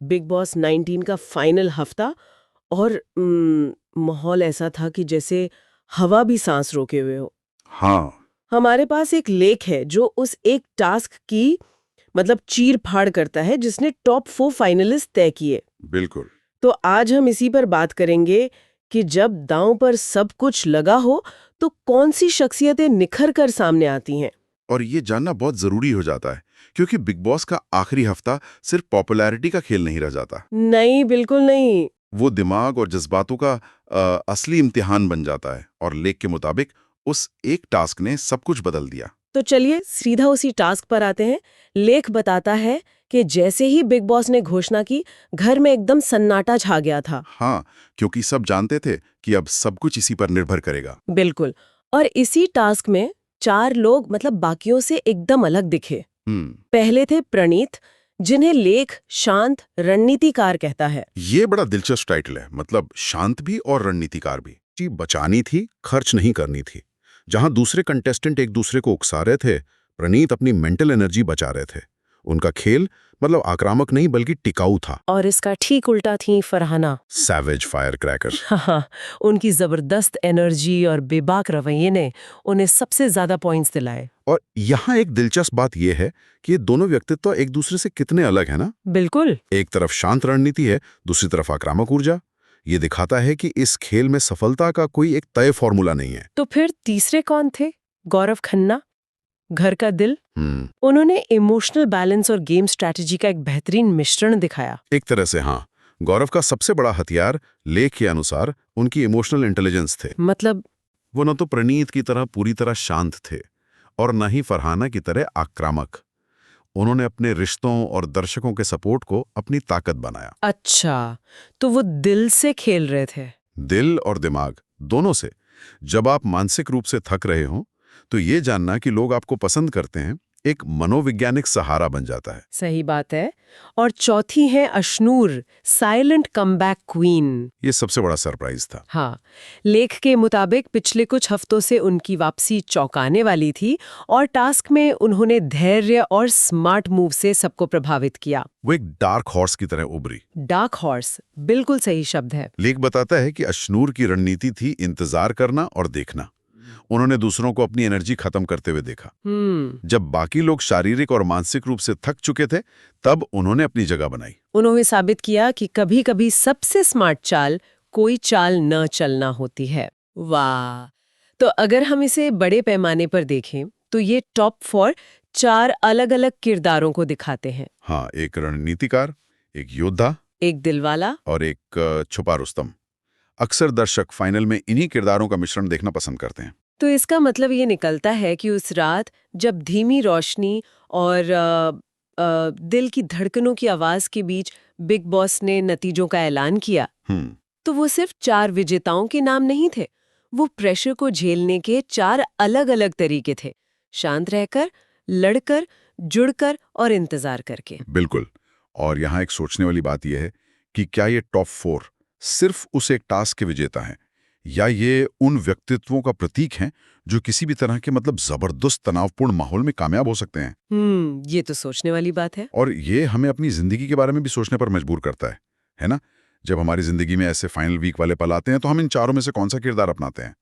Big boss 19 का final हफ्ता और माहौल ऐसा था कि जैसे हवा भी सांस रोके हुए हो। हाँ। हमारे पास एक लेख है जो उस एक टास्क की मतलब चीर फाड़ करता है जिसने टॉप 4 फाइनलिस्ट तय किए। बिल्कुल। तो आज हम इसी पर बात करेंगे कि जब दांव पर सब कुछ लगा हो तो कौन सी शख्सियतें निखर कर सामने आती हैं। और ये जानना बहुत जरूरी हो जाता है क्योंकि बिग बॉस का आखिरी हफ्ता सिर्फ पॉपुलैरिटी का खेल नहीं रह जाता। नहीं, बिल्कुल नहीं। वो दिमाग और जज्बातों का असली इम्तिहान बन जाता है और लेख के मुताबिक उस एक टास्क ने सब कुछ बदल दिया। तो चलिए सीधा उसी टास्क पर आते हैं। लेख बताता है कि जैसे ही बिग बॉस ने घोषणा की, घर में एकदम सन्नाटा छा गया था। हाँ, क्योंकि सब जानते थे कि अब सब कुछ इसी पर निर्भर करेगा। बिल्कुल। और इसी टास्क में 4 लोग मतलब बाकियों से एकदम अलग दिखे। हम्म। पहले थे प्रणीत, जिन्हें लेख शांत रणनीतिकार कहता है। ये बड़ा दिलचस्प टाइटल है, मतलब शांत भी और रणनीतिकार भी। जी, बचानी थी, खर्च नहीं करनी थी। जहां दूसरे कंटेस्टेंट एक दूसरे को उकसा रहे थे, प्रणीत अपनी मेंटल एनर्जी बचा रहे थे। उनका खेल मतलब आक्रामक नहीं बल्कि टिकाऊ था। और इसका ठीक उल्टा थी फरहाना। Savage fire cracker. हाँ, उनकी जबरदस्त एनर्जी और बेबाक रवैये ने उन्हें सबसे ज्यादा पॉइंट्स दिलाए। और यहाँ एक दिलचस्प बात यह है कि ये दोनों व्यक्तित्व एक दूसरे से कितने अलग हैं ना। बिल्कुल। एक तरफ शांत रणनीति है, दूसरी तरफ आक्रामक ऊर्जा। ये दिखाता है कि इस खेल में सफलता का कोई एक तय फॉर्मूला नहीं है। तो फिर तीसरे कौन थे? गौरव खन्ना, घर का दिल। हम्म। उन्होंने इमोशनल बैलेंस और गेम स्ट्रैटेजी का एक बेहतरीन मिश्रण दिखाया। एक तरह से हाँ, गौरव का सबसे बड़ा हथियार लेख के अनुसार उनकी इमोशनल इंटेलिजेंस थे। मतलब वो न तो प्रणीत की तरह पूरी तरह शांत थे और न ही फरहाना की तरह आक्रामक। उन्होंने अपने रिश्तों और दर्शकों के सपोर्ट को अपनी ताकत बनाया। अच्छा, तो वो दिल से खेल रहे थे। दिल और दिमाग दोनों से। जब आप मानसिक रूप से थक रहे हो तो ये जानना कि लोग आपको पसंद करते हैं एक मनोवैज्ञानिक सहारा बन जाता है। सही बात है। और चौथी है अशनूर, साइलेंट कमबैक क्वीन। ये सबसे बड़ा सरप्राइज था। हाँ, लेख के मुताबिक पिछले कुछ हफ्तों से उनकी वापसी चौंकाने वाली थी और टास्क में उन्होंने धैर्य और स्मार्ट मूव से सबको प्रभावित किया। वो एक डार्क हॉर्स की तरह उभरी। डार्क हॉर्स बिल्कुल सही शब्द है। लेख बताता है कि अशनूर की रणनीति थी इंतजार करना और देखना। उन्होंने दूसरों को अपनी एनर्जी खत्म करते हुए देखा। जब बाकी लोग शारीरिक और मानसिक रूप से थक चुके थे, तब उन्होंने अपनी जगह बनाई। उन्होंने साबित किया कि कभी-कभी सबसे स्मार्ट चाल कोई चाल न चलना होती है। वाह! तो अगर हम इसे बड़े पैमाने पर देखें, तो ये टॉप 4 4 अलग-अलग किरदारों को दिखाते हैं। हाँ, एक रणनीतिकार, एक योद्धा एक दिलवाला। और एक छुपा रुस्तम। अक्सर दर्शक फाइनल में इन्हीं किरदारों का मिश्रण देखना पसंद करते हैं। तो इसका मतलब ये निकलता है कि उस रात जब धीमी रोशनी और दिल की धड़कनों की आवाज के बीच बिग बॉस ने नतीजों का ऐलान किया, हम्म। तो वो सिर्फ 4 विजेताओं के नाम नहीं थे। वो प्रेशर को झेलने के 4 अलग-अलग तरीके थे। शांत रहकर, लड़कर, जुड़कर और इंतजार करके। बिल्कुल। और यहाँ एक सोचने वाली बात यह है कि क्या ये टॉप 4 सिर्फ उस एक टास्क के विजेता हैं या ये उन व्यक्तित्वों का प्रतीक हैं जो किसी भी तरह के मतलब जबरदस्त तनावपूर्ण माहौल में कामयाब हो सकते हैं। ये तो सोचने वाली बात है। और ये हमें अपनी जिंदगी के बारे में भी सोचने पर मजबूर करता है ना। जब हमारी जिंदगी में ऐसे फाइनल वीक वाले पल आते हैं तो हम इन चारों में से कौन सा किरदार अपनाते हैं।